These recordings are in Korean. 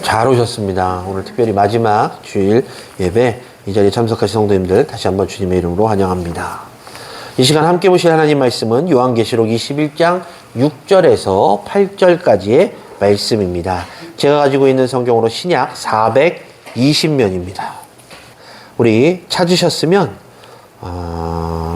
잘 오셨습니다. 오늘 특별히 마지막 주일 예배 이 자리에 참석하신 성도님들 다시 한번 주님의 이름으로 환영합니다. 이 시간 함께 보실 하나님 말씀은 요한계시록 21장 6절에서 8절까지의 말씀입니다. 제가 가지고 있는 성경으로 신약 420면입니다. 우리 찾으셨으면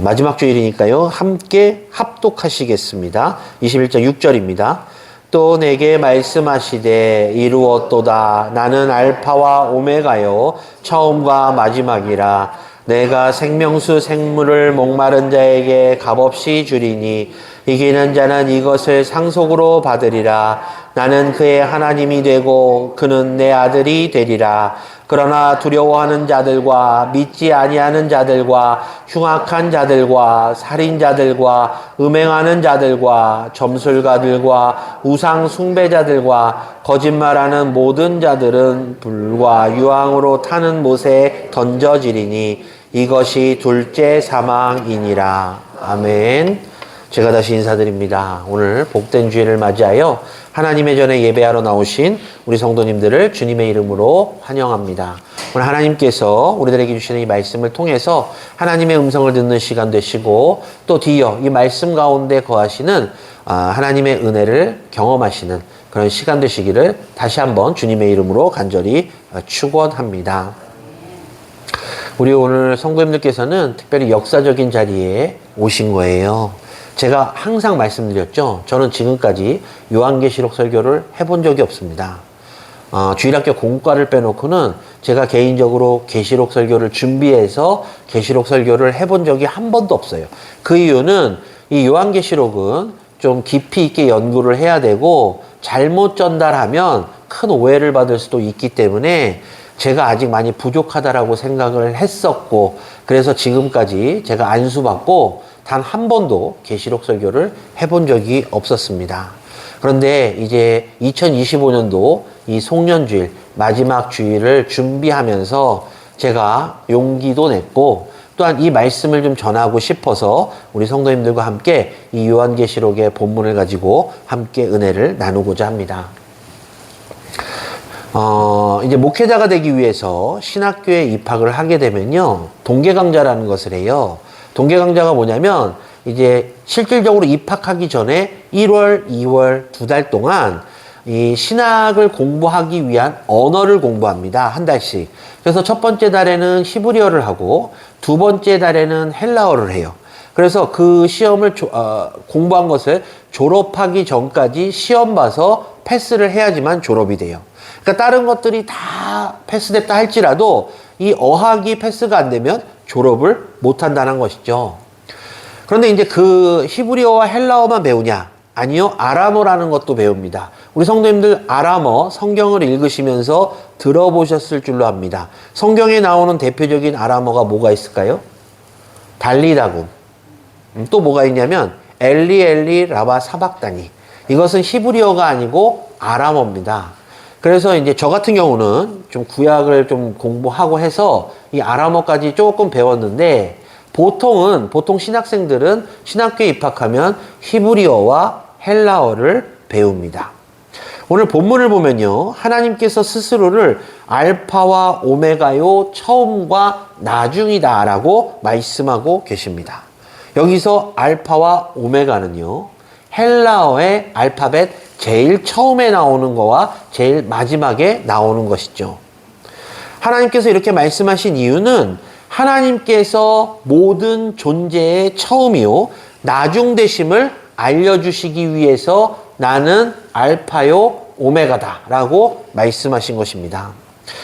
마지막 주일이니까요. 함께 합독하시겠습니다. 21장 6절입니다. 또 내게 말씀하시되 이루었도다. 나는 알파와 오메가요 처음과 마지막이라. 내가 생명수 생물을 목마른 자에게 값없이 주리니 이기는 자는 이것을 상속으로 받으리라. 나는 그의 하나님이 되고 그는 내 아들이 되리라. 그러나 두려워하는 자들과 믿지 아니하는 자들과 흉악한 자들과 살인자들과 음행하는 자들과 점술가들과 우상 숭배자들과 거짓말하는 모든 자들은 불과 유황으로 타는 못에 던져지리니 이것이 둘째 사망이니라. 아멘. 제가 다시 인사드립니다. 오늘 복된 주일을 맞이하여 하나님의 전에 예배하러 나오신 우리 성도님들을 주님의 이름으로 환영합니다. 오늘 하나님께서 우리들에게 주시는 이 말씀을 통해서 하나님의 음성을 듣는 시간 되시고 또 뒤이어 이 말씀 가운데 거하시는 하나님의 은혜를 경험하시는 그런 시간 되시기를 다시 한번 주님의 이름으로 간절히 축원합니다. 우리 오늘 성도님들께서는 특별히 역사적인 자리에 오신 거예요. 제가 항상 말씀드렸죠. 저는 지금까지 요한계시록 설교를 해본 적이 없습니다. 주일학교 공과를 빼놓고는 제가 개인적으로 계시록 설교를 준비해서 계시록 설교를 해본 적이 한 번도 없어요. 그 이유는 이 요한계시록은 좀 깊이 있게 연구를 해야 되고 잘못 전달하면 큰 오해를 받을 수도 있기 때문에 제가 아직 많이 부족하다라고 생각을 했었고, 그래서 지금까지 제가 안수받고 단 한 번도 계시록 설교를 해본 적이 없었습니다. 그런데 이제 2025년도 이 송년주일 마지막 주일을 준비하면서 제가 용기도 냈고 또한 이 말씀을 좀 전하고 싶어서 우리 성도님들과 함께 이 요한계시록의 본문을 가지고 함께 은혜를 나누고자 합니다. 이제 목회자가 되기 위해서 신학교에 입학을 하게 되면요, 동계강좌라는 것을 해요. 동계강좌가 뭐냐면 이제 실질적으로 입학하기 전에 1월, 2월 2달 동안 이 신학을 공부하기 위한 언어를 공부합니다. 한 달씩. 그래서 첫 번째 달에는 히브리어를 하고 두 번째 달에는 헬라어를 해요. 그래서 그 시험을 공부한 것을 졸업하기 전까지 시험 봐서 패스를 해야지만 졸업이 돼요. 그러니까 다른 것들이 다 패스됐다 할지라도 이 어학이 패스가 안 되면 졸업을 못 한다는 것이죠. 그런데 이제 그 히브리어와 헬라어만 배우냐? 아니요. 아람어라는 것도 배웁니다. 우리 성도님들 아람어 성경을 읽으시면서 들어보셨을 줄로 압니다. 성경에 나오는 대표적인 아람어가 뭐가 있을까요? 달리다굼. 또 뭐가 있냐면 엘리 엘리 라바 사박다니. 이것은 히브리어가 아니고 아람어입니다. 그래서 이제 저 같은 경우는 좀 구약을 좀 공부하고 해서 이 아람어까지 조금 배웠는데 보통 신학생들은 신학교에 입학하면 히브리어와 헬라어를 배웁니다. 오늘 본문을 보면요, 하나님께서 스스로를 알파와 오메가요 처음과 나중이다 라고 말씀하고 계십니다. 여기서 알파와 오메가는요, 헬라어의 알파벳 제일 처음에 나오는 거와 제일 마지막에 나오는 것이죠. 하나님께서 이렇게 말씀하신 이유는 하나님께서 모든 존재의 처음이요 나중 되심을 알려주시기 위해서 나는 알파요 오메가다 라고 말씀하신 것입니다.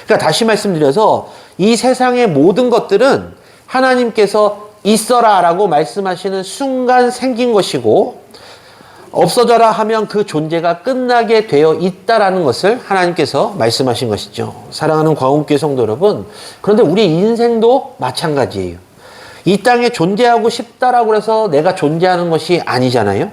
그러니까 다시 말씀드려서 이 세상의 모든 것들은 하나님께서 있어라 라고 말씀하시는 순간 생긴 것이고 없어져라 하면 그 존재가 끝나게 되어 있다라는 것을 하나님께서 말씀하신 것이죠. 사랑하는 광운교회 성도 여러분, 그런데 우리 인생도 마찬가지예요. 이 땅에 존재하고 싶다라고 해서 내가 존재하는 것이 아니잖아요.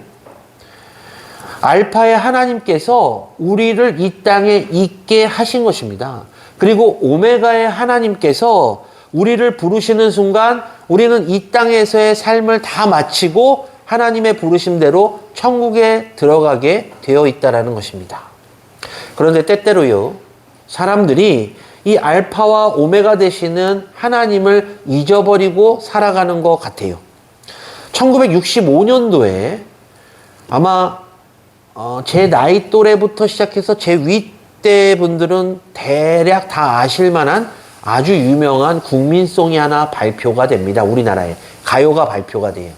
알파의 하나님께서 우리를 이 땅에 있게 하신 것입니다. 그리고 오메가의 하나님께서 우리를 부르시는 순간 우리는 이 땅에서의 삶을 다 마치고 하나님의 부르심대로 천국에 들어가게 되어 있다라는 것입니다. 그런데 때때로요, 사람들이 이 알파와 오메가 되시는 하나님을 잊어버리고 살아가는 것 같아요. 1965년도에 아마 제 나이 또래부터 시작해서 제 윗대 분들은 대략 다 아실 만한 아주 유명한 국민송이 하나 발표가 됩니다. 우리나라에 가요가 발표가 돼요.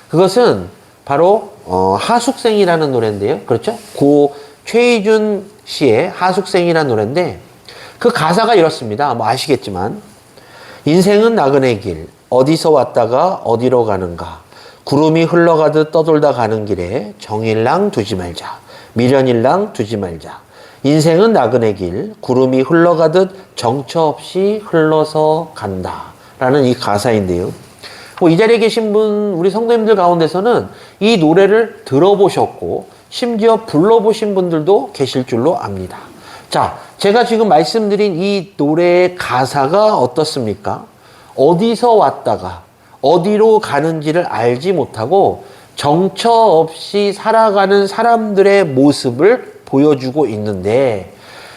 그것은 바로 하숙생이라는 노래인데요. 그렇죠? 고 최희준 씨의 하숙생이라는 노래인데 그 가사가 이렇습니다. 뭐 아시겠지만 인생은 나그네 길 어디서 왔다가 어디로 가는가 구름이 흘러가듯 떠돌다 가는 길에 정일랑 두지 말자 미련일랑 두지 말자 인생은 나그네 길 구름이 흘러가듯 정처 없이 흘러서 간다 라는 이 가사인데요. 이 자리에 계신 분 우리 성도님들 가운데서는 이 노래를 들어보셨고 심지어 불러보신 분들도 계실 줄로 압니다. 자, 제가 지금 말씀드린 이 노래의 가사가 어떻습니까? 어디서 왔다가 어디로 가는지를 알지 못하고 정처 없이 살아가는 사람들의 모습을 보여주고 있는데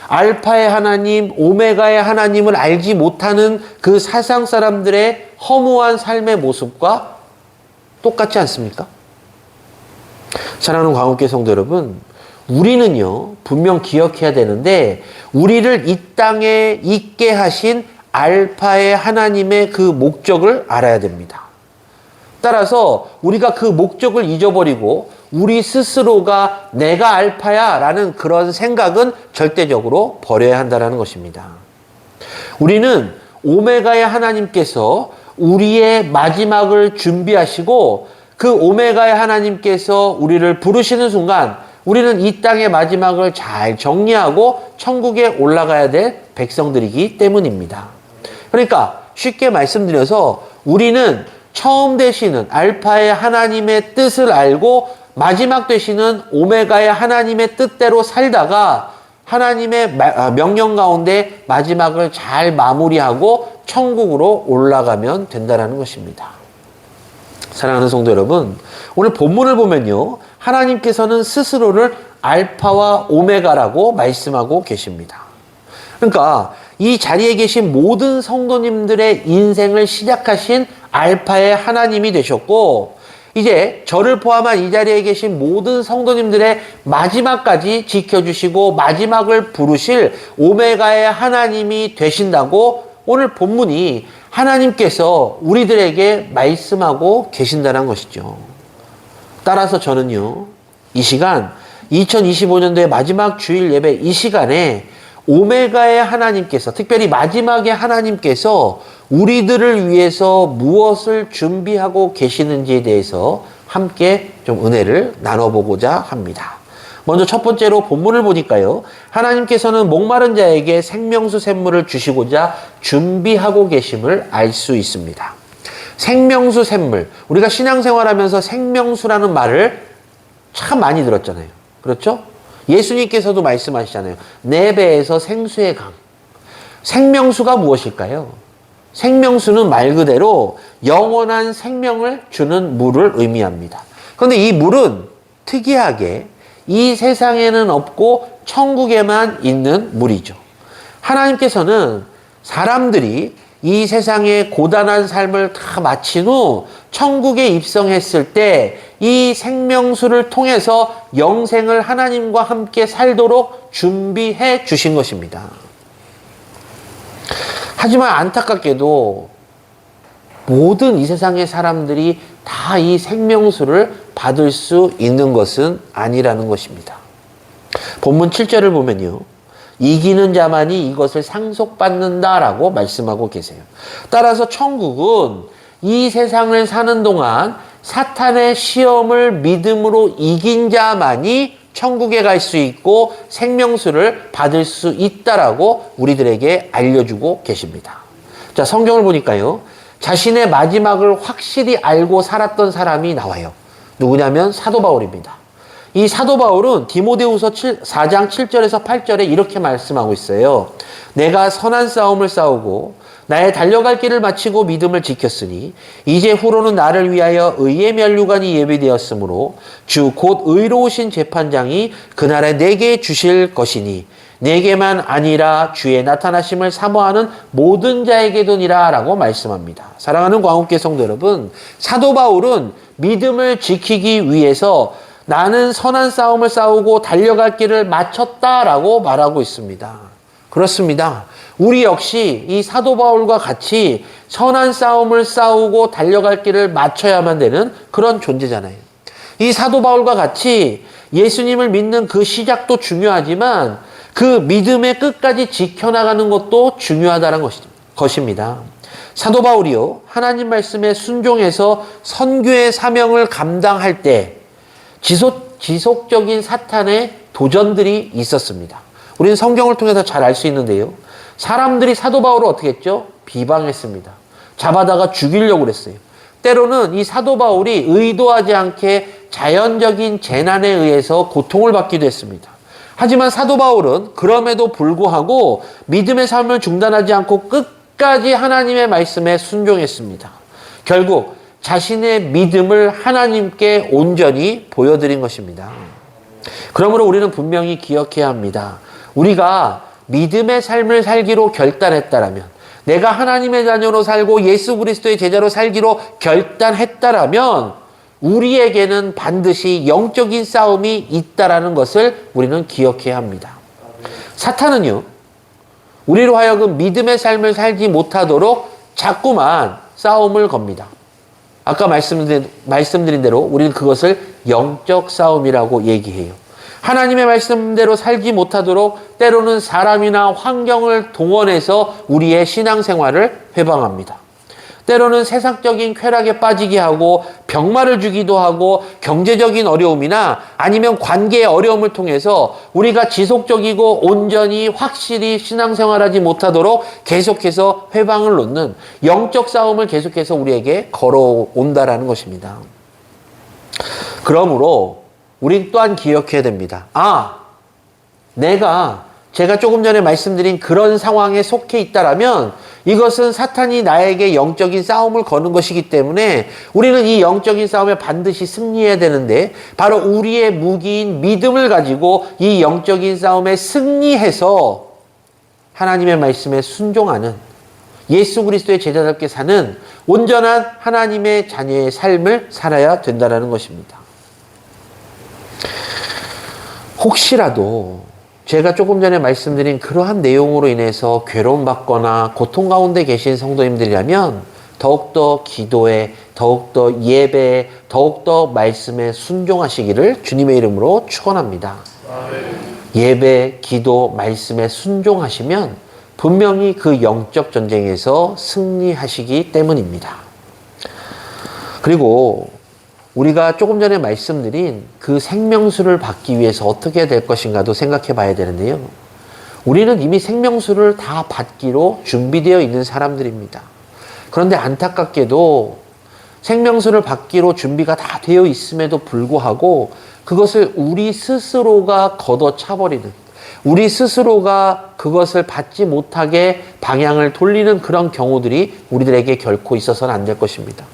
알파의 하나님, 오메가의 하나님을 알지 못하는 그 세상 사람들의 허무한 삶의 모습과 똑같지 않습니까? 사랑하는 광업교회 성도 여러분, 우리는요 분명 기억해야 되는데 우리를 이 땅에 있게 하신 알파의 하나님의 그 목적을 알아야 됩니다. 따라서 우리가 그 목적을 잊어버리고 우리 스스로가 내가 알파야 라는 그런 생각은 절대적으로 버려야 한다는 것입니다. 우리는 오메가의 하나님께서 우리의 마지막을 준비하시고 그 오메가의 하나님께서 우리를 부르시는 순간 우리는 이 땅의 마지막을 잘 정리하고 천국에 올라가야 될 백성들이기 때문입니다. 그러니까 쉽게 말씀드려서 우리는 처음 되시는 알파의 하나님의 뜻을 알고 마지막 되시는 오메가의 하나님의 뜻대로 살다가 하나님의 명령 가운데 마지막을 잘 마무리하고 천국으로 올라가면 된다는 것입니다. 사랑하는 성도 여러분, 오늘 본문을 보면요 하나님께서는 스스로를 알파와 오메가라고 말씀하고 계십니다. 그러니까 이 자리에 계신 모든 성도님들의 인생을 시작하신 알파의 하나님이 되셨고 이제 저를 포함한 이 자리에 계신 모든 성도님들의 마지막까지 지켜주시고 마지막을 부르실 오메가의 하나님이 되신다고 오늘 본문이 하나님께서 우리들에게 말씀하고 계신다는 것이죠. 따라서 저는요 이 시간 2025년도의 마지막 주일 예배 이 시간에 오메가의 하나님께서 특별히 마지막의 하나님께서 우리들을 위해서 무엇을 준비하고 계시는지에 대해서 함께 좀 은혜를 나눠보고자 합니다. 먼저 첫 번째로 본문을 보니까요 하나님께서는 목마른 자에게 생명수 샘물을 주시고자 준비하고 계심을 알 수 있습니다. 생명수 샘물, 우리가 신앙생활하면서 생명수라는 말을 참 많이 들었잖아요. 그렇죠? 예수님께서도 말씀하시잖아요. 내 배에서 생수의 강. 생명수가 무엇일까요? 생명수는 말 그대로 영원한 생명을 주는 물을 의미합니다. 그런데 이 물은 특이하게 이 세상에는 없고 천국에만 있는 물이죠. 하나님께서는 사람들이 이 세상의 고단한 삶을 다 마친 후 천국에 입성했을 때 이 생명수를 통해서 영생을 하나님과 함께 살도록 준비해 주신 것입니다. 하지만 안타깝게도 모든 이 세상의 사람들이 다 이 생명수를 받을 수 있는 것은 아니라는 것입니다. 본문 7절을 보면요. 이기는 자만이 이것을 상속받는다라고 말씀하고 계세요. 따라서 천국은 이 세상을 사는 동안 사탄의 시험을 믿음으로 이긴 자만이 천국에 갈 수 있고 생명수를 받을 수 있다라고 우리들에게 알려주고 계십니다. 자, 성경을 보니까요. 자신의 마지막을 확실히 알고 살았던 사람이 나와요. 누구냐면 사도 바울입니다. 이 사도 바울은 디모데후서 4장 7절에서 8절에 이렇게 말씀하고 있어요. 내가 선한 싸움을 싸우고 나의 달려갈 길을 마치고 믿음을 지켰으니 이제 후로는 나를 위하여 의의 면류관이 예비되었으므로 주 곧 의로우신 재판장이 그날에 내게 주실 것이니 내게만 아니라 주의 나타나심을 사모하는 모든 자에게도니라 라고 말씀합니다. 사랑하는 광옥교 성도 여러분, 사도 바울은 믿음을 지키기 위해서 나는 선한 싸움을 싸우고 달려갈 길을 마쳤다라고 말하고 있습니다. 그렇습니다. 우리 역시 이 사도 바울과 같이 선한 싸움을 싸우고 달려갈 길을 마쳐야만 되는 그런 존재잖아요. 이 사도 바울과 같이 예수님을 믿는 그 시작도 중요하지만 그 믿음의 끝까지 지켜나가는 것도 중요하다는 것입니다. 사도 바울이요, 하나님 말씀에 순종해서 선교의 사명을 감당할 때 지속적인 사탄의 도전들이 있었습니다. 우리는 성경을 통해서 잘 알 수 있는데요. 사람들이 사도 바울을 어떻게 했죠? 비방했습니다. 잡아다가 죽이려고 그랬어요. 때로는 이 사도 바울이 의도하지 않게 자연적인 재난에 의해서 고통을 받기도 했습니다. 하지만 사도 바울은 그럼에도 불구하고 믿음의 삶을 중단하지 않고 끝까지 하나님의 말씀에 순종했습니다. 결국 자신의 믿음을 하나님께 온전히 보여드린 것입니다. 그러므로 우리는 분명히 기억해야 합니다. 우리가 믿음의 삶을 살기로 결단했다라면, 내가 하나님의 자녀로 살고 예수 그리스도의 제자로 살기로 결단했다라면 우리에게는 반드시 영적인 싸움이 있다라는 것을 우리는 기억해야 합니다. 사탄은요, 우리로 하여금 믿음의 삶을 살지 못하도록 자꾸만 싸움을 겁니다. 아까 말씀드린 대로 우리는 그것을 영적 싸움이라고 얘기해요. 하나님의 말씀대로 살지 못하도록 때로는 사람이나 환경을 동원해서 우리의 신앙생활을 회방합니다. 때로는 세상적인 쾌락에 빠지게 하고 병마를 주기도 하고 경제적인 어려움이나 아니면 관계의 어려움을 통해서 우리가 지속적이고 온전히 확실히 신앙생활하지 못하도록 계속해서 회방을 놓는 영적 싸움을 계속해서 우리에게 걸어온다라는 것입니다. 그러므로 우리 또한 기억해야 됩니다. 제가 조금 전에 말씀드린 그런 상황에 속해 있다라면 이것은 사탄이 나에게 영적인 싸움을 거는 것이기 때문에 우리는 이 영적인 싸움에 반드시 승리해야 되는데, 바로 우리의 무기인 믿음을 가지고 이 영적인 싸움에 승리해서 하나님의 말씀에 순종하는, 예수 그리스도의 제자답게 사는 온전한 하나님의 자녀의 삶을 살아야 된다는 것입니다. 혹시라도 제가 조금 전에 말씀드린 그러한 내용으로 인해서 괴로움받거나 고통 가운데 계신 성도님들이라면 더욱더 기도에, 더욱더 예배에, 더욱더 말씀에 순종하시기를 주님의 이름으로 축원합니다. 예배, 기도, 말씀에 순종하시면 분명히 그 영적 전쟁에서 승리하시기 때문입니다. 그리고 우리가 조금 전에 말씀드린 그 생명수를 받기 위해서 어떻게 해야 될 것인가도 생각해 봐야 되는데요. 우리는 이미 생명수를 다 받기로 준비되어 있는 사람들입니다. 그런데 안타깝게도 생명수를 받기로 준비가 다 되어 있음에도 불구하고 그것을 우리 스스로가 걷어차버리는, 우리 스스로가 그것을 받지 못하게 방향을 돌리는 그런 경우들이 우리들에게 결코 있어서는 안 될 것입니다.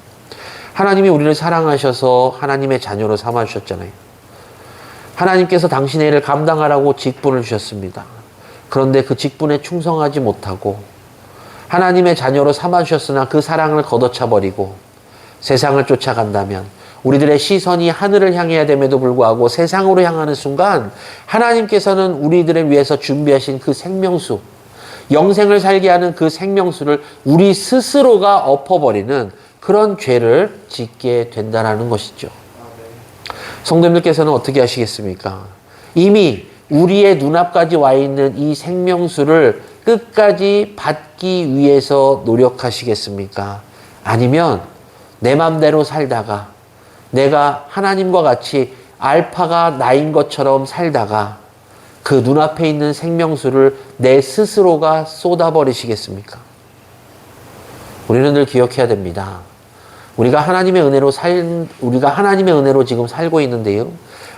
하나님이 우리를 사랑하셔서 하나님의 자녀로 삼아주셨잖아요. 하나님께서 당신의 일을 감당하라고 직분을 주셨습니다. 그런데 그 직분에 충성하지 못하고 하나님의 자녀로 삼아주셨으나 그 사랑을 걷어차버리고 세상을 쫓아간다면 우리들의 시선이 하늘을 향해야 됨에도 불구하고 세상으로 향하는 순간 하나님께서는 우리들을 위해서 준비하신 그 생명수, 영생을 살게 하는 그 생명수를 우리 스스로가 엎어버리는 그런 죄를 짓게 된다는 것이죠. 성도님들께서는 어떻게 하시겠습니까? 이미 우리의 눈앞까지 와 있는 이 생명수를 끝까지 받기 위해서 노력하시겠습니까? 아니면 내 맘대로 살다가 내가 하나님과 같이 알파가 나인 것처럼 살다가 그 눈앞에 있는 생명수를 내 스스로가 쏟아버리시겠습니까? 우리는 늘 기억해야 됩니다. 우리가 하나님의 은혜로 지금 살고 있는데요.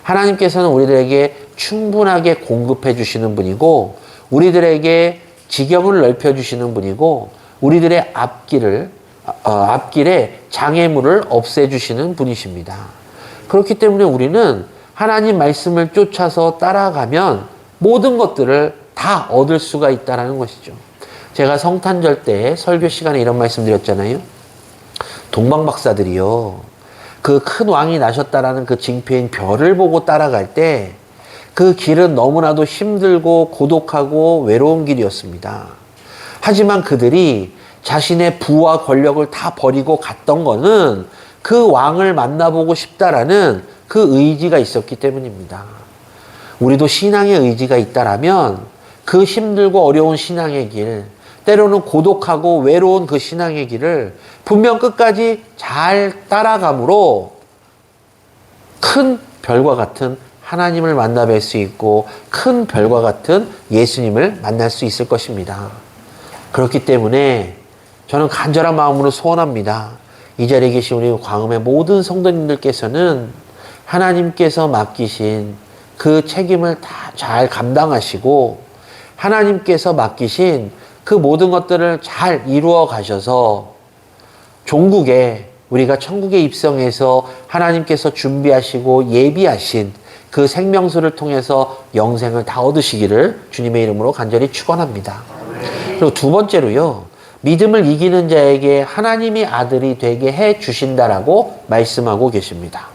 하나님께서는 우리들에게 충분하게 공급해 주시는 분이고, 우리들에게 지경을 넓혀 주시는 분이고, 우리들의 앞길에 장애물을 없애주시는 분이십니다. 그렇기 때문에 우리는 하나님 말씀을 쫓아서 따라가면 모든 것들을 다 얻을 수가 있다는 것이죠. 제가 성탄절 때 설교 시간에 이런 말씀 드렸잖아요. 동방박사들이요, 그 큰 왕이 나셨다라는 그 징표인 별을 보고 따라갈 때 그 길은 너무나도 힘들고 고독하고 외로운 길이었습니다. 하지만 그들이 자신의 부와 권력을 다 버리고 갔던 거는 그 왕을 만나보고 싶다라는 그 의지가 있었기 때문입니다. 우리도 신앙의 의지가 있다라면 그 힘들고 어려운 신앙의 길, 때로는 고독하고 외로운 그 신앙의 길을 분명 끝까지 잘 따라감으로 큰 별과 같은 하나님을 만나 뵐 수 있고 큰 별과 같은 예수님을 만날 수 있을 것입니다. 그렇기 때문에 저는 간절한 마음으로 소원합니다. 이 자리에 계신 우리 광음의 모든 성도님들께서는 하나님께서 맡기신 그 책임을 다 잘 감당하시고 하나님께서 맡기신 그 모든 것들을 잘 이루어 가셔서 종국에 우리가 천국에 입성해서 하나님께서 준비하시고 예비하신 그 생명수를 통해서 영생을 다 얻으시기를 주님의 이름으로 간절히 축원합니다. 그리고 두 번째로요, 믿음을 이기는 자에게 하나님이 아들이 되게 해 주신다라고 말씀하고 계십니다.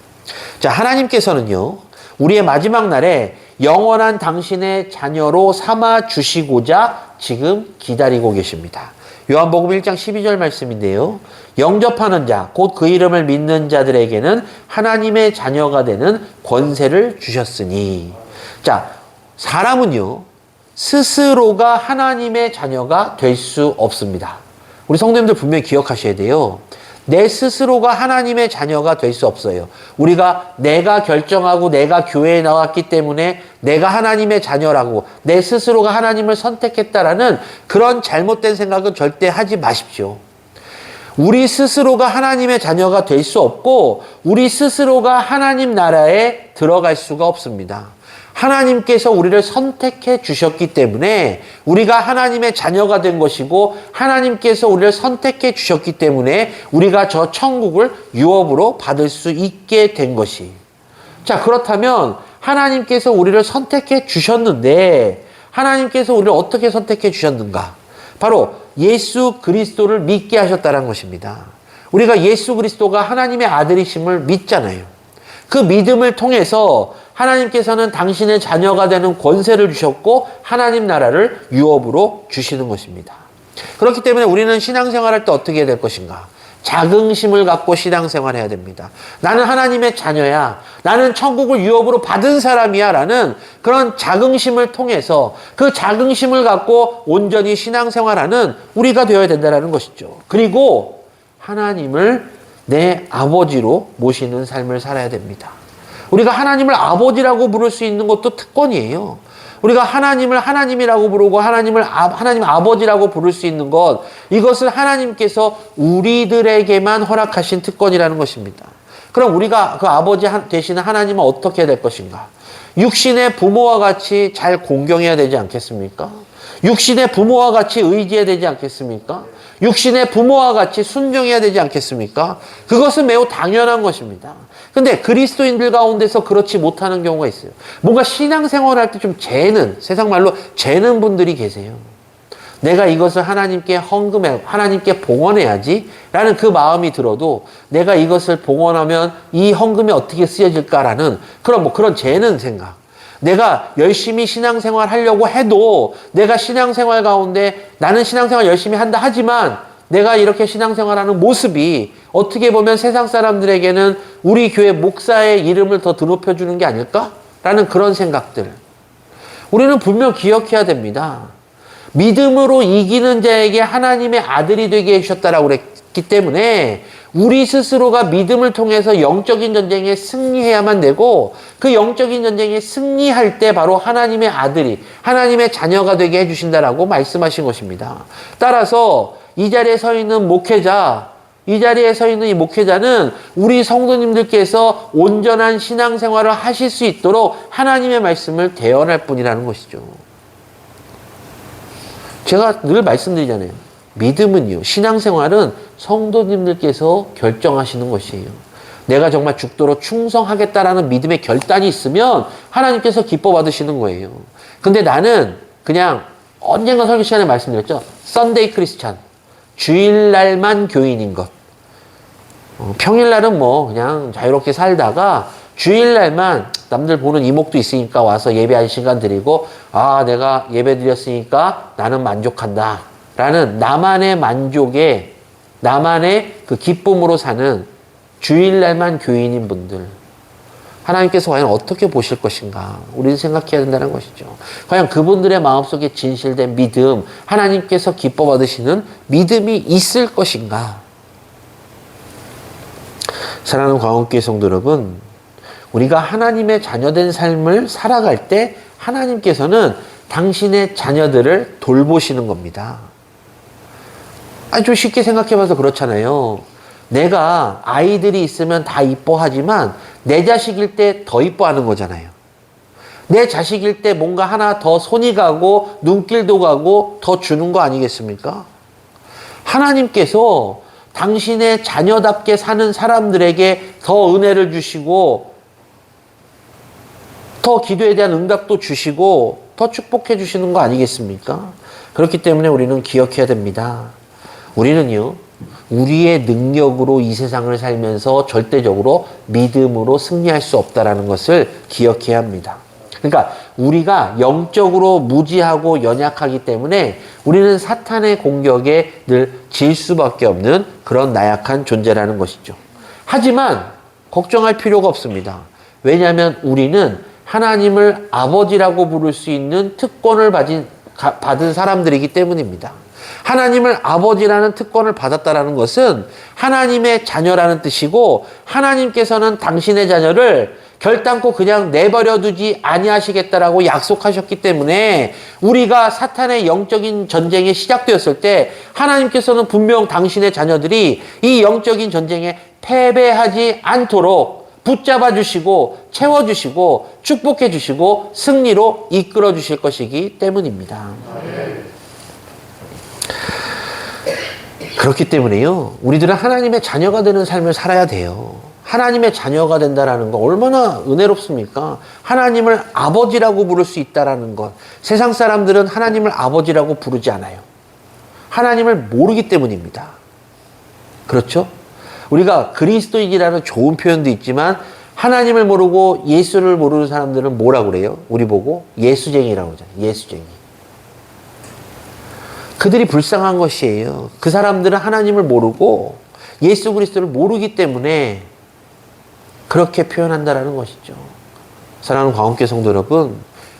자, 하나님께서는요, 우리의 마지막 날에 영원한 당신의 자녀로 삼아 주시고자 지금 기다리고 계십니다. 요한복음 1장 12절 말씀인데요. 영접하는 자, 곧 그 이름을 믿는 자들에게는 하나님의 자녀가 되는 권세를 주셨으니. 자, 사람은요, 스스로가 하나님의 자녀가 될 수 없습니다. 우리 성도님들 분명히 기억하셔야 돼요. 내 스스로가 하나님의 자녀가 될 수 없어요. 우리가 내가 결정하고 내가 교회에 나왔기 때문에 내가 하나님의 자녀라고 내 스스로가 하나님을 선택했다라는 그런 잘못된 생각은 절대 하지 마십시오. 우리 스스로가 하나님의 자녀가 될 수 없고 우리 스스로가 하나님 나라에 들어갈 수가 없습니다. 하나님께서 우리를 선택해 주셨기 때문에 우리가 하나님의 자녀가 된 것이고 하나님께서 우리를 선택해 주셨기 때문에 우리가 저 천국을 유업으로 받을 수 있게 된 것이. 자, 그렇다면 하나님께서 우리를 선택해 주셨는데 하나님께서 우리를 어떻게 선택해 주셨는가? 바로 예수 그리스도를 믿게 하셨다는 것입니다. 우리가 예수 그리스도가 하나님의 아들이심을 믿잖아요. 그 믿음을 통해서 하나님께서는 당신의 자녀가 되는 권세를 주셨고 하나님 나라를 유업으로 주시는 것입니다. 그렇기 때문에 우리는 신앙생활할 때 어떻게 해야 될 것인가? 자긍심을 갖고 신앙생활해야 됩니다. 나는 하나님의 자녀야. 나는 천국을 유업으로 받은 사람이야. 라는 그런 자긍심을 통해서 그 자긍심을 갖고 온전히 신앙생활하는 우리가 되어야 된다는 것이죠. 그리고 하나님을 내 아버지로 모시는 삶을 살아야 됩니다. 우리가 하나님을 아버지라고 부를 수 있는 것도 특권이에요. 우리가 하나님을 하나님이라고 부르고 하나님 아버지라고 부를 수 있는 것, 이것을 하나님께서 우리들에게만 허락하신 특권이라는 것입니다. 그럼 우리가 그 아버지 되시는 하나님은 어떻게 해야 될 것인가? 육신의 부모와 같이 잘 공경해야 되지 않겠습니까? 육신의 부모와 같이 의지해야 되지 않겠습니까? 육신의 부모와 같이 순종해야 되지 않겠습니까? 그것은 매우 당연한 것입니다. 근데 그리스도인들 가운데서 그렇지 못하는 경우가 있어요. 뭔가 신앙생활할 때 좀 세상 말로 재는 분들이 계세요. 내가 이것을 하나님께 하나님께 봉헌해야지 라는 그 마음이 들어도 내가 이것을 봉헌하면 이 헌금이 어떻게 쓰여질까라는 그런 재는 생각. 내가 열심히 신앙생활 하려고 해도 내가 신앙생활 가운데 나는 신앙생활 열심히 한다 하지만 내가 이렇게 신앙생활하는 모습이 어떻게 보면 세상 사람들에게는 우리 교회 목사의 이름을 더 드높여주는 게 아닐까라는 그런 생각들. 우리는 분명 기억해야 됩니다. 믿음으로 이기는 자에게 하나님의 아들이 되게 해주셨다라고 그랬기 때문에 우리 스스로가 믿음을 통해서 영적인 전쟁에 승리해야만 되고 그 영적인 전쟁에 승리할 때 바로 하나님의 아들이 하나님의 자녀가 되게 해주신다라고 말씀하신 것입니다. 따라서 이 자리에 서 있는 이 자리에 서 있는 이 목회자는 우리 성도님들께서 온전한 신앙생활을 하실 수 있도록 하나님의 말씀을 대언할 뿐이라는 것이죠. 제가 늘 말씀드리잖아요. 믿음은요, 신앙생활은 성도님들께서 결정하시는 것이에요. 내가 정말 죽도록 충성하겠다라는 믿음의 결단이 있으면 하나님께서 기뻐 받으시는 거예요. 근데 나는 그냥 언젠가 설교 시간에 말씀드렸죠. 썬데이 크리스찬. 주일날만 교인인 것. 평일날은 뭐 그냥 자유롭게 살다가 주일날만 남들 보는 이목도 있으니까 와서 예배 한 시간 드리고, 아, 내가 예배 드렸으니까 나는 만족한다. 라는 나만의 만족에, 나만의 그 기쁨으로 사는 주일날만 교인인 분들. 하나님께서 과연 어떻게 보실 것인가? 우리는 생각해야 된다는 것이죠. 과연 그분들의 마음속에 진실된 믿음, 하나님께서 기뻐 받으시는 믿음이 있을 것인가? 사랑하는 광원교회 성도 여러분, 우리가 하나님의 자녀된 삶을 살아갈 때 하나님께서는 당신의 자녀들을 돌보시는 겁니다. 아니, 좀 쉽게 생각해봐서 그렇잖아요. 내가 아이들이 있으면 다 이뻐하지만 내 자식일 때 더 이뻐하는 거잖아요. 내 자식일 때 뭔가 하나 더 손이 가고 눈길도 가고 더 주는 거 아니겠습니까? 하나님께서 당신의 자녀답게 사는 사람들에게 더 은혜를 주시고 더 기도에 대한 응답도 주시고 더 축복해 주시는 거 아니겠습니까? 그렇기 때문에 우리는 기억해야 됩니다. 우리는요, 우리의 능력으로 이 세상을 살면서 절대적으로 믿음으로 승리할 수 없다는 것을 기억해야 합니다. 그러니까 우리가 영적으로 무지하고 연약하기 때문에 우리는 사탄의 공격에 늘 질 수밖에 없는 그런 나약한 존재라는 것이죠. 하지만 걱정할 필요가 없습니다. 왜냐하면 우리는 하나님을 아버지라고 부를 수 있는 특권을 받은 사람들이기 때문입니다. 하나님을 아버지라는 특권을 받았다는 것은 하나님의 자녀라는 뜻이고, 하나님께서는 당신의 자녀를 결단코 그냥 내버려 두지 아니하시겠다라고 약속하셨기 때문에 우리가 사탄의 영적인 전쟁이 시작되었을 때 하나님께서는 분명 당신의 자녀들이 이 영적인 전쟁에 패배하지 않도록 붙잡아 주시고 채워주시고 축복해 주시고 승리로 이끌어 주실 것이기 때문입니다. 그렇기 때문에요, 우리들은 하나님의 자녀가 되는 삶을 살아야 돼요. 하나님의 자녀가 된다는 거 얼마나 은혜롭습니까? 하나님을 아버지라고 부를 수 있다는 것. 세상 사람들은 하나님을 아버지라고 부르지 않아요. 하나님을 모르기 때문입니다. 그렇죠? 우리가 그리스도인이라는 좋은 표현도 있지만 하나님을 모르고 예수를 모르는 사람들은 뭐라고 그래요? 우리 보고 예수쟁이라고 하잖아요. 예수쟁이. 그들이 불쌍한 것이에요. 그 사람들은 하나님을 모르고 예수 그리스도를 모르기 때문에 그렇게 표현한다라는 것이죠. 사랑하는 광원교회 성도 여러분,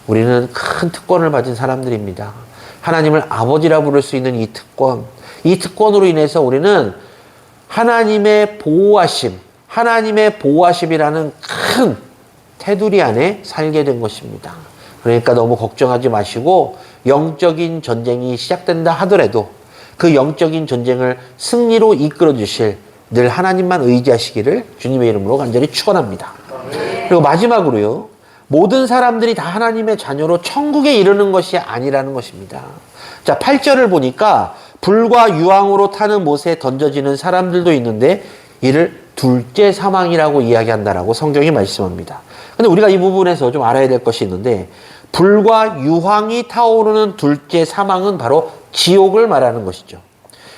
우리는 큰 특권을 가진 사람들입니다. 하나님을 아버지라 부를 수 있는 이 특권으로 인해서 우리는 하나님의 보호하심이라는 큰 테두리 안에 살게 된 것입니다. 그러니까 너무 걱정하지 마시고 영적인 전쟁이 시작된다 하더라도 그 영적인 전쟁을 승리로 이끌어 주실 늘 하나님만 의지하시기를 주님의 이름으로 간절히 축원합니다. 그리고 마지막으로요, 모든 사람들이 다 하나님의 자녀로 천국에 이르는 것이 아니라는 것입니다. 자, 8절을 보니까 불과 유황으로 타는 못에 던져지는 사람들도 있는데 이를 둘째 사망이라고 이야기한다라고 성경이 말씀합니다. 근데 우리가 이 부분에서 좀 알아야 될 것이 있는데, 불과 유황이 타오르는 둘째 사망은 바로 지옥을 말하는 것이죠.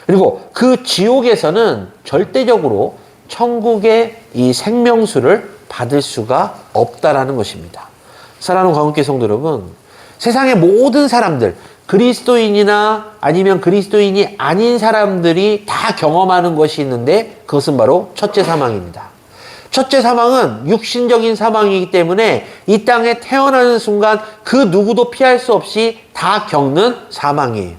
그리고 그 지옥에서는 절대적으로 천국의 이 생명수를 받을 수가 없다라는 것입니다. 사랑하는 광원교회 성도 여러분, 세상의 모든 사람들, 그리스도인이나 아니면 그리스도인이 아닌 사람들이 다 경험하는 것이 있는데 그것은 바로 첫째 사망입니다. 첫째 사망은 육신적인 사망이기 때문에 이 땅에 태어나는 순간 그 누구도 피할 수 없이 다 겪는 사망이에요.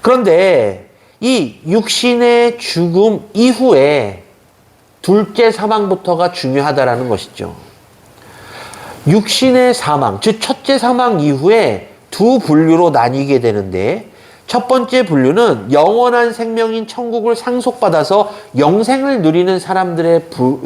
그런데 이 육신의 죽음 이후에 둘째 사망부터가 중요하다라는 것이죠. 육신의 사망, 즉 첫째 사망 이후에 두 분류로 나뉘게 되는데, 첫 번째 분류는 영원한 생명인 천국을 상속받아서 영생을 누리는 사람들의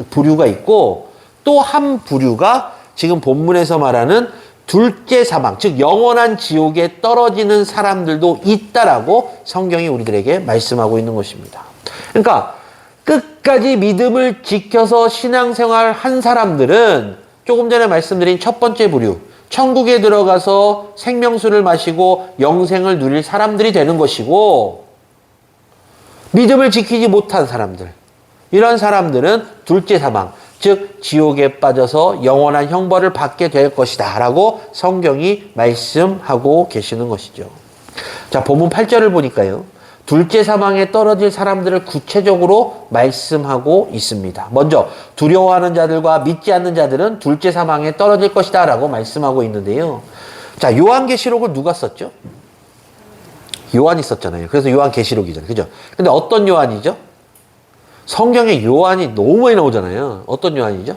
부류가 있고, 또 한 부류가 지금 본문에서 말하는 둘째 사망, 즉 영원한 지옥에 떨어지는 사람들도 있다라고 성경이 우리들에게 말씀하고 있는 것입니다. 그러니까 끝까지 믿음을 지켜서 신앙생활 한 사람들은 조금 전에 말씀드린 첫 번째 부류, 천국에 들어가서 생명수를 마시고 영생을 누릴 사람들이 되는 것이고, 믿음을 지키지 못한 사람들, 이런 사람들은 둘째 사망, 즉 지옥에 빠져서 영원한 형벌을 받게 될 것이다 라고 성경이 말씀하고 계시는 것이죠. 자, 본문 8절을 보니까요, 둘째 사망에 떨어질 사람들을 구체적으로 말씀하고 있습니다. 먼저 두려워하는 자들과 믿지 않는 자들은 둘째 사망에 떨어질 것이다 라고 말씀하고 있는데요. 자, 요한계시록을 누가 썼죠? 요한이 썼잖아요. 그래서 요한계시록이잖아요. 그죠? 근데 어떤 요한이죠? 성경에 요한이 너무 많이 나오잖아요. 어떤 요한이죠?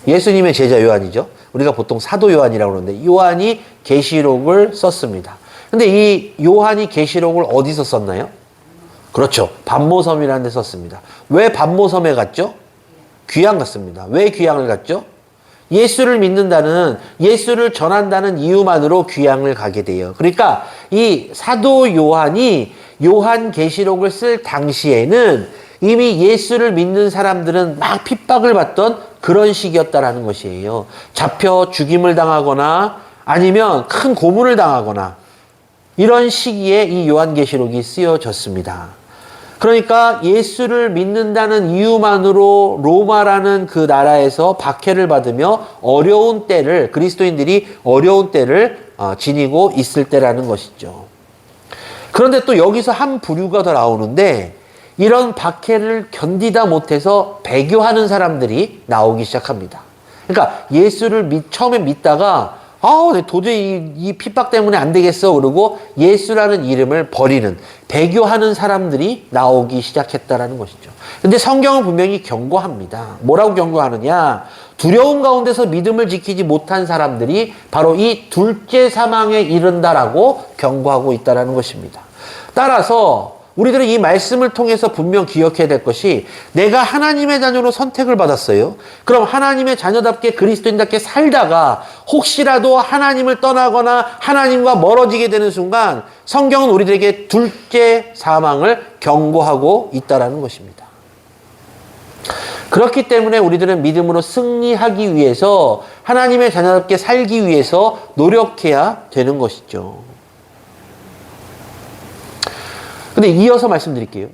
예수님의 제자 요한이죠. 우리가 보통 사도 요한이라고 그러는데 요한이 계시록을 썼습니다. 근데 이 요한이 계시록을 어디서 썼나요? 그렇죠. 반모섬이라는 데 썼습니다. 왜 반모섬에 갔죠? 귀양 갔습니다. 왜 귀양을 갔죠? 예수를 믿는다는, 예수를 전한다는 이유만으로 귀양을 가게 돼요. 그러니까 이 사도 요한이 요한계시록을 쓸 당시에는 이미 예수를 믿는 사람들은 막 핍박을 받던 그런 시기였다라는 것이에요. 잡혀 죽임을 당하거나 아니면 큰 고문을 당하거나 이런 시기에 이 요한계시록이 쓰여졌습니다. 그러니까 예수를 믿는다는 이유만으로 로마라는 그 나라에서 박해를 받으며 어려운 때를, 그리스도인들이 어려운 때를 지니고 있을 때라는 것이죠. 그런데 또 여기서 한 부류가 더 나오는데, 이런 박해를 견디다 못해서 배교하는 사람들이 나오기 시작합니다. 그러니까 예수를 처음에 믿다가 도저히 이 핍박 때문에 안 되겠어 그러고 예수라는 이름을 버리는, 배교하는 사람들이 나오기 시작했다라는 것이죠. 근데 성경은 분명히 경고합니다. 뭐라고 경고하느냐? 두려움 가운데서 믿음을 지키지 못한 사람들이 바로 이 둘째 사망에 이른다라고 경고하고 있다라는 것입니다. 따라서 우리들은 이 말씀을 통해서 분명 기억해야 될 것이, 내가 하나님의 자녀로 선택을 받았어요. 그럼 하나님의 자녀답게 그리스도인답게 살다가 혹시라도 하나님을 떠나거나 하나님과 멀어지게 되는 순간 성경은 우리들에게 둘째 사망을 경고하고 있다는 것입니다. 그렇기 때문에 우리들은 믿음으로 승리하기 위해서, 하나님의 자녀답게 살기 위해서 노력해야 되는 것이죠. 근데 이어서 말씀드릴게요.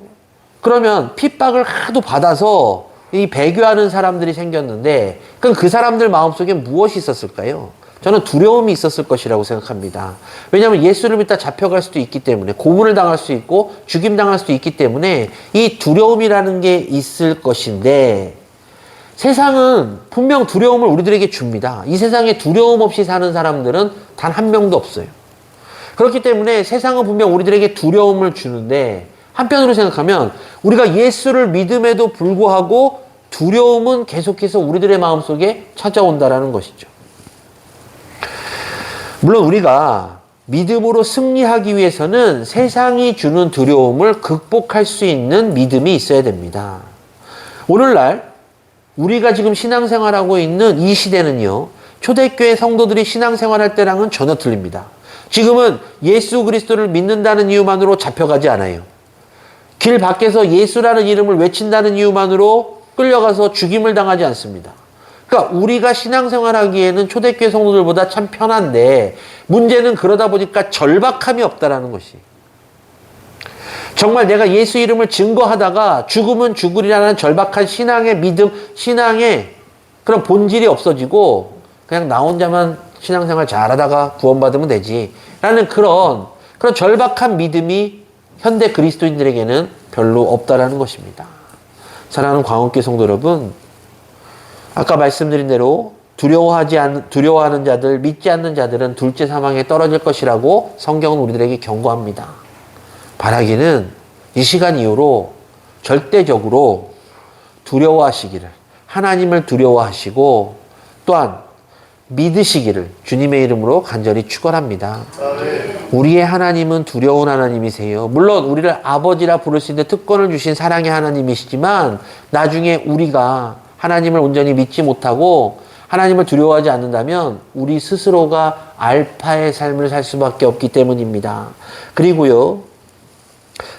그러면 핍박을 하도 받아서 이 배교하는 사람들이 생겼는데, 그럼 그 사람들 마음속에 무엇이 있었을까요? 저는 두려움이 있었을 것이라고 생각합니다. 왜냐하면 예수를 믿다 잡혀갈 수도 있기 때문에, 고문을 당할 수 있고 죽임당할 수도 있기 때문에 이 두려움이라는 게 있을 것인데, 세상은 분명 두려움을 우리들에게 줍니다. 이 세상에 두려움 없이 사는 사람들은 단 한 명도 없어요. 그렇기 때문에 세상은 분명 우리들에게 두려움을 주는데, 한편으로 생각하면 우리가 예수를 믿음에도 불구하고 두려움은 계속해서 우리들의 마음속에 찾아온다라는 것이죠. 물론 우리가 믿음으로 승리하기 위해서는 세상이 주는 두려움을 극복할 수 있는 믿음이 있어야 됩니다. 오늘날 우리가 지금 신앙생활하고 있는 이 시대는요, 초대교회 성도들이 신앙생활할 때랑은 전혀 틀립니다. 지금은 예수 그리스도를 믿는다는 이유만으로 잡혀가지 않아요. 길 밖에서 예수라는 이름을 외친다는 이유만으로 끌려가서 죽임을 당하지 않습니다. 그러니까 우리가 신앙생활하기에는 초대교회 성도들보다 참 편한데, 문제는 그러다 보니까 절박함이 없다라는 것이. 정말 내가 예수 이름을 증거하다가 죽으면 죽으리라는 절박한 신앙의 믿음, 신앙의 그런 본질이 없어지고 그냥 나 혼자만 신앙생활 잘하다가 구원받으면 되지 라는 그런 절박한 믿음이 현대 그리스도인들에게는 별로 없다라는 것입니다. 사랑하는 광원교회 성도 여러분, 아까 말씀드린 대로 두려워하는 자들, 믿지 않는 자들은 둘째 사망에 떨어질 것이라고 성경은 우리들에게 경고합니다. 바라기는 이 시간 이후로 절대적으로 두려워하시기를, 하나님을 두려워하시고 또한 믿으시기를 주님의 이름으로 간절히 축원합니다. 우리의 하나님은 두려운 하나님이세요. 물론 우리를 아버지라 부를 수 있는 특권을 주신 사랑의 하나님이시지만, 나중에 우리가 하나님을 온전히 믿지 못하고 하나님을 두려워하지 않는다면 우리 스스로가 알파의 삶을 살 수밖에 없기 때문입니다. 그리고요,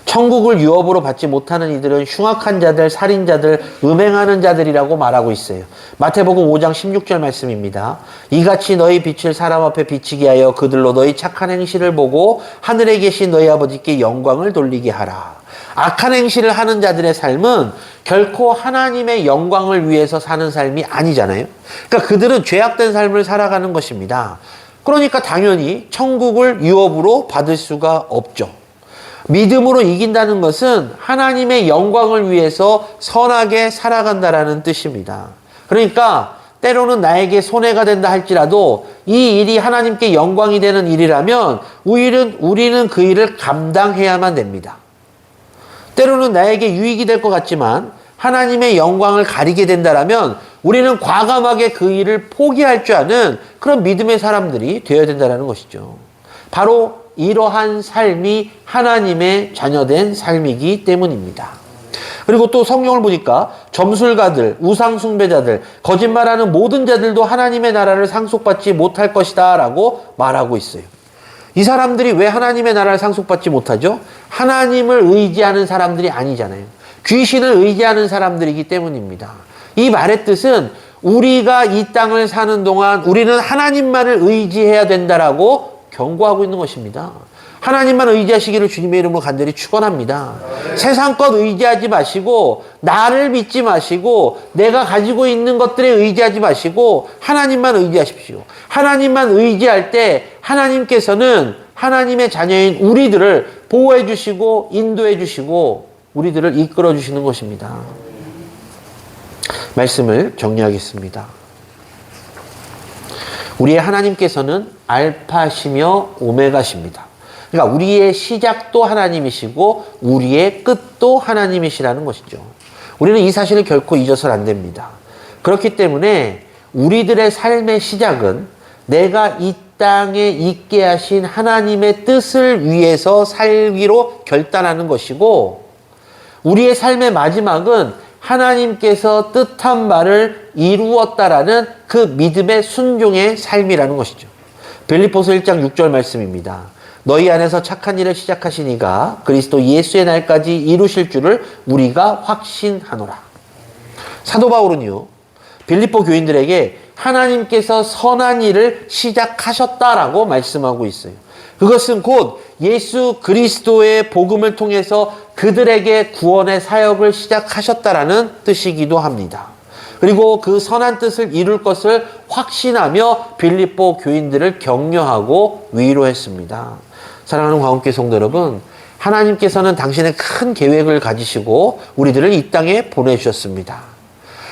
천국을 유업으로 받지 못하는 이들은 흉악한 자들, 살인자들, 음행하는 자들이라고 말하고 있어요. 마태복음 5장 16절 말씀입니다. 이같이 너희 빛을 사람 앞에 비치게 하여 그들로 너희 착한 행실을 보고 하늘에 계신 너희 아버지께 영광을 돌리게 하라. 악한 행실을 하는 자들의 삶은 결코 하나님의 영광을 위해서 사는 삶이 아니잖아요. 그러니까 그들은 죄악된 삶을 살아가는 것입니다. 그러니까 당연히 천국을 유업으로 받을 수가 없죠. 믿음으로 이긴다는 것은 하나님의 영광을 위해서 선하게 살아간다라는 뜻입니다. 그러니까 때로는 나에게 손해가 된다 할지라도 이 일이 하나님께 영광이 되는 일이라면 우리는 그 일을 감당해야만 됩니다. 때로는 나에게 유익이 될 것 같지만 하나님의 영광을 가리게 된다라면 우리는 과감하게 그 일을 포기할 줄 아는 그런 믿음의 사람들이 되어야 된다는 것이죠. 바로 이러한 삶이 하나님의 자녀된 삶이기 때문입니다. 그리고 또 성경을 보니까 점술가들, 우상숭배자들, 거짓말하는 모든 자들도 하나님의 나라를 상속받지 못할 것이다 라고 말하고 있어요. 이 사람들이 왜 하나님의 나라를 상속받지 못하죠? 하나님을 의지하는 사람들이 아니잖아요. 귀신을 의지하는 사람들이기 때문입니다. 이 말의 뜻은 우리가 이 땅을 사는 동안 우리는 하나님만을 의지해야 된다라고 경고하고 있는 것입니다. 하나님만 의지하시기를 주님의 이름으로 간절히 축원합니다. 세상 것 의지하지 마시고 나를 믿지 마시고 내가 가지고 있는 것들에 의지하지 마시고 하나님만 의지하십시오. 하나님만 의지할 때 하나님께서는 하나님의 자녀인 우리들을 보호해 주시고 인도해 주시고 우리들을 이끌어 주시는 것입니다. 말씀을 정리하겠습니다. 우리의 하나님께서는 알파시며 오메가십니다. 그러니까 우리의 시작도 하나님이시고 우리의 끝도 하나님이시라는 것이죠. 우리는 이 사실을 결코 잊어서는 안 됩니다. 그렇기 때문에 우리들의 삶의 시작은 내가 이 땅에 있게 하신 하나님의 뜻을 위해서 살기로 결단하는 것이고 우리의 삶의 마지막은 하나님께서 뜻한 바를 이루었다라는 그 믿음의 순종의 삶이라는 것이죠. 빌립보서 1장 6절 말씀입니다. 너희 안에서 착한 일을 시작하신 이가 그리스도 예수의 날까지 이루실 줄을 우리가 확신하노라. 사도 바울은요, 빌립보 교인들에게 하나님께서 선한 일을 시작하셨다라고 말씀하고 있어요. 그것은 곧 예수 그리스도의 복음을 통해서 그들에게 구원의 사역을 시작하셨다라는 뜻이기도 합니다. 그리고 그 선한 뜻을 이룰 것을 확신하며 빌립보 교인들을 격려하고 위로했습니다. 사랑하는 광운교회 성도 여러분, 하나님께서는 당신의 큰 계획을 가지시고 우리들을 이 땅에 보내주셨습니다.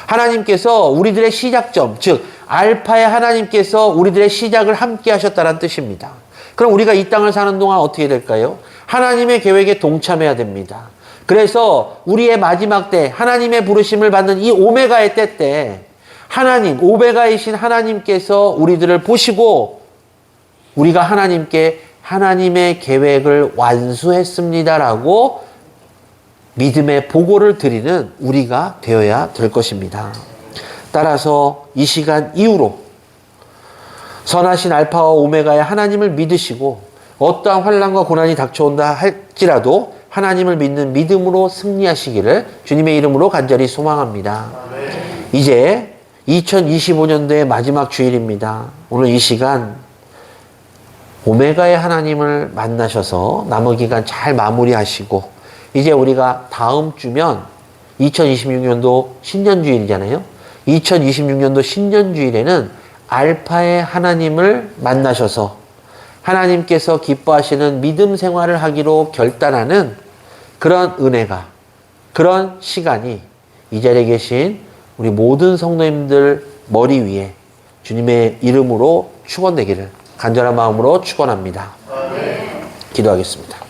하나님께서 우리들의 시작점, 즉 알파의 하나님께서 우리들의 시작을 함께 하셨다는 뜻입니다. 그럼 우리가 이 땅을 사는 동안 어떻게 될까요? 하나님의 계획에 동참해야 됩니다. 그래서 우리의 마지막 때 하나님의 부르심을 받는 이 오메가의 때 때 하나님, 오메가이신 하나님께서 우리들을 보시고 우리가 하나님께 하나님의 계획을 완수했습니다라고 믿음의 보고를 드리는 우리가 되어야 될 것입니다. 따라서 이 시간 이후로 선하신 알파와 오메가의 하나님을 믿으시고 어떠한 환난과 고난이 닥쳐온다 할지라도 하나님을 믿는 믿음으로 승리하시기를 주님의 이름으로 간절히 소망합니다. 이제 2025년도의 마지막 주일입니다. 오늘 이 시간 오메가의 하나님을 만나셔서 남은 기간 잘 마무리하시고 이제 우리가 다음 주면 2026년도 신년주일이잖아요. 2026년도 신년주일에는 알파의 하나님을 만나셔서 하나님께서 기뻐하시는 믿음 생활을 하기로 결단하는 그런 은혜가, 그런 시간이 이 자리에 계신 우리 모든 성도님들 머리 위에 주님의 이름으로 축원되기를 간절한 마음으로 축원합니다. 기도하겠습니다.